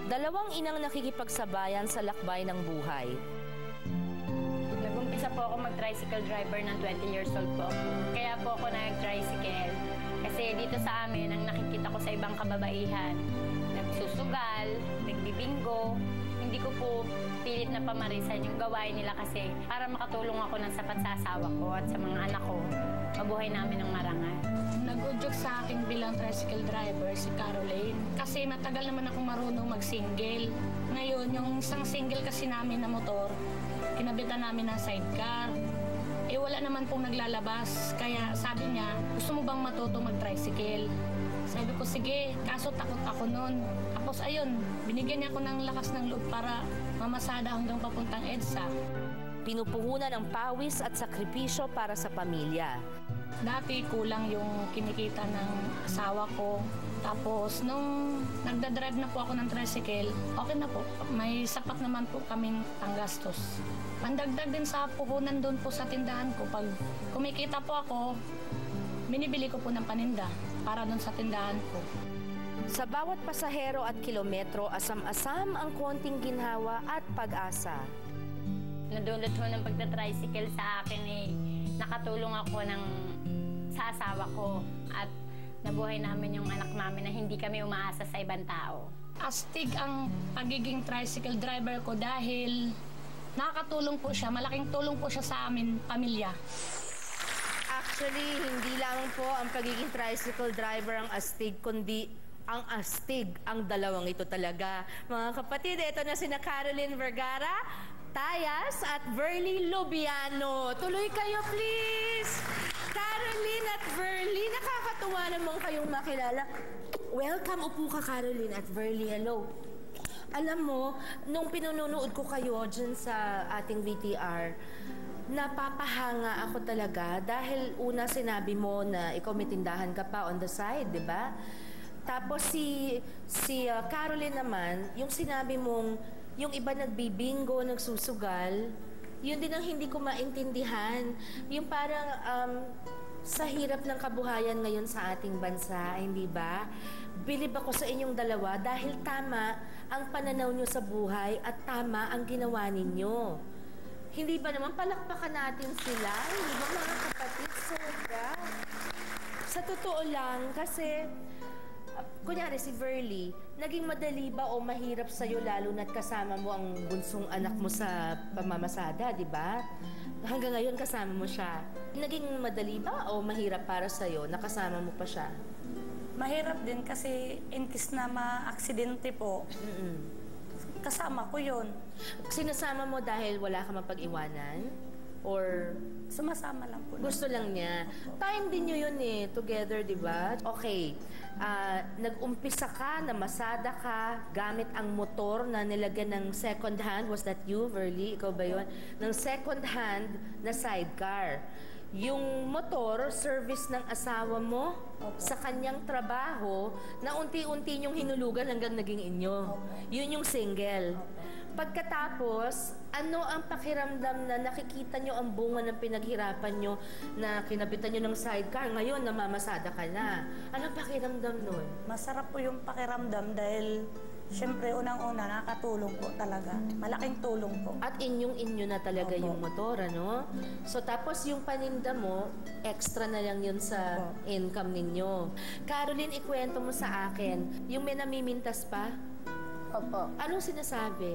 Dalawang inang nakikipagsabayan sa lakbay ng buhay. Nag-umpisa po ako mag-tricycle driver ng 20 years old po ako. Kaya po ako nag-tricycle. Kasi dito sa amin, ang nakikita ko sa ibang kababaihan, nagsusugal, nagbibingo. Hindi ko po pilit na pamarisan yung gawain nila kasi para makatulong ako ng sapat sa asawa ko at sa mga anak ko, mabuhay namin ng marangal. Nag-udyok sa akin bilang tricycle driver si Caroline. Kasi matagal naman akong marunong mag-single. Ngayon, yung isang single kasi namin na motor, kinabitan namin ng sidecar. Eh wala naman pong naglalabas. Kaya sabi niya, gusto mo bang matuto mag-tricycle? Sabi ko, sige, kaso takot ako nun. Tapos ayun, binigyan niya ako ng lakas ng loob para mamasada hanggang papuntang EDSA. Pinupuhunan ng pawis at sakripisyo para sa pamilya. Dati kulang yung kinikita ng asawa ko. Tapos nung nagdadrive na po ako ng tricycle, okay na po. May sapat naman po kaming panggastos. Pandagdag din sa puhunan doon po sa tindahan ko. Pag kumikita po ako, binibili ko po ng paninda para doon sa tindahan ko. Sa bawat pasahero at kilometro, asam-asam ang konting ginhawa at pag-asa. Nadulot ho ng pagta-tricycle sa akin nakatulong ako sa asawa ko at nabuhay namin yung anak namin na hindi kami umaasa sa ibang tao. Astig ang pagiging tricycle driver ko dahil nakakatulong po siya, malaking tulong po siya sa amin, pamilya. Actually, hindi lang po ang pagiging tricycle driver ang astig, kundi ang astig ang dalawang ito talaga. Mga kapatid, ito na sina Caroline Vergara, Tayas at Verly Lubiano. Tuloy kayo, please! Caroline at Verly, nakakatuwa naman kayong makilala. Welcome, upo ka, Caroline at Verly. Hello. Alam mo, nung pinununood ko kayo dyan sa ating VTR, napapahanga ako talaga dahil una sinabi mo na ikaw may tindahan ka pa on the side, di ba? Tapos si Caroline naman, yung sinabi mong yung iba nagbibingo, nagsusugal, yun din ang hindi ko maintindihan. Yung parang sa hirap ng kabuhayan ngayon sa ating bansa, hindi ba? Bilib ako sa inyong dalawa dahil tama ang pananaw nyo sa buhay at tama ang ginawa ninyo. Hindi ba naman palakpakan natin sila? Hindi ba mga kapatid? Sobra. Sa totoo lang, kasi kunyari si Verly, naging madali ba o mahirap sa'yo lalo na't kasama mo ang bunsong anak mo sa pamamasada, di ba? Hanggang ngayon kasama mo siya. Naging madali ba o mahirap para sa'yo na kasama mo pa siya? Mahirap din kasi in case na ma-aksidente po, kasama ko yun. Sinasama mo dahil wala ka mapag-iwanan? Or sumasama lang po. Gusto lang niya. Time din nyo yun together, di ba? Okay, nag-umpisa ka, namasada ka, gamit ang motor na nilagyan ng second hand. Was that you, Verly? Ikaw ba yun? Ng second hand na sidecar. Yung motor, service ng asawa mo sa kanyang trabaho na unti-unti nyong hinulugan hanggang naging inyo. Yun yung single. Pagkatapos, ano ang pakiramdam na nakikita nyo ang bunga ng pinaghirapan nyo na kinabitan nyo ng sidecar? Ngayon, namamasada ka na. Anong pakiramdam nun? Masarap po yung pakiramdam dahil siyempre, unang-una, nakakatulong po talaga. Malaking tulong po. At inyong-inyo na talaga yung motor, ano? So, tapos yung paninda mo, extra na lang yun sa income ninyo. Caroline, ikwento mo sa akin, yung may namimintas pa? Opo. Anong sinasabi?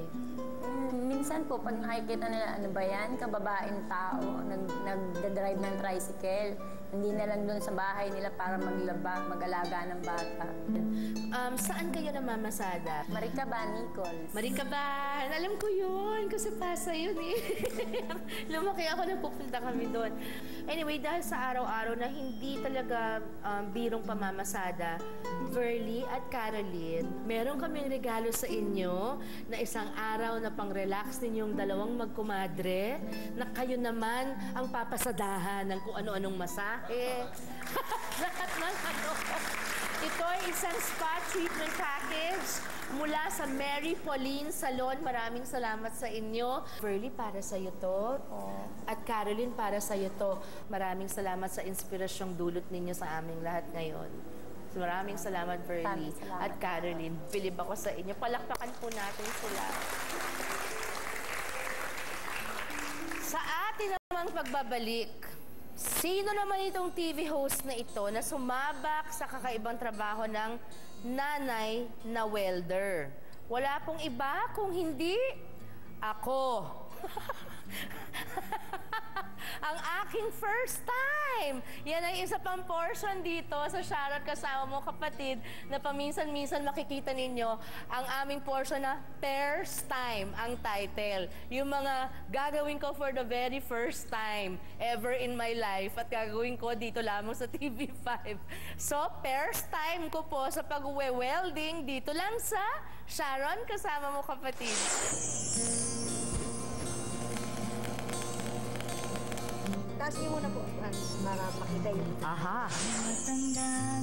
Minsan po, pag nakikita nila, ano ba yan, kababaeng tao, nagdadrive ng tricycle, hindi na lang doon sa bahay nila para maglaba, mag-alaga ng bata. Saan kayo namamasada? Maricaban, Nichols. Maricaban! Alam ko yun, kasi pasa yun Lumaki ako na pupunta kami doon. Anyway, dahil sa araw-araw na hindi talaga birong pamamasada, Verly at Caroline, meron kaming regalo sa inyo na isang araw na pang-relax ninyong dalawang magkumadre na kayo naman ang papasadahan ng kung ano-anong masahe. Lahat ng ano. Ito ay isang spa treatment package mula sa Mary Pauline Salon. Maraming salamat sa inyo. Verly, para sa iyo to. At Caroline, para sa iyo to. Maraming salamat sa inspirasyong dulot ninyo sa aming lahat ngayon. Maraming salamat, Bernie. Maraming salamat. At Caroline, bilib ako sa inyo. Palakpakan po natin sila. Sa atin namang pagbabalik, sino naman itong TV host na ito na sumabak sa kakaibang trabaho ng nanay na welder? Wala pong iba kung hindi ako. Ang aking first time. Yan ang isa pang portion dito sa Sharon Kasama Mo Kapatid na paminsan-minsan makikita ninyo ang aming portion na first time ang title. Yung mga gagawin ko for the very first time ever in my life at gagawin ko dito lamang sa TV5. So, first time ko po sa pag-welding dito lang sa Sharon Kasama Mo Kapatid. Taas niyo muna po, para makita yun. Aha. Matanda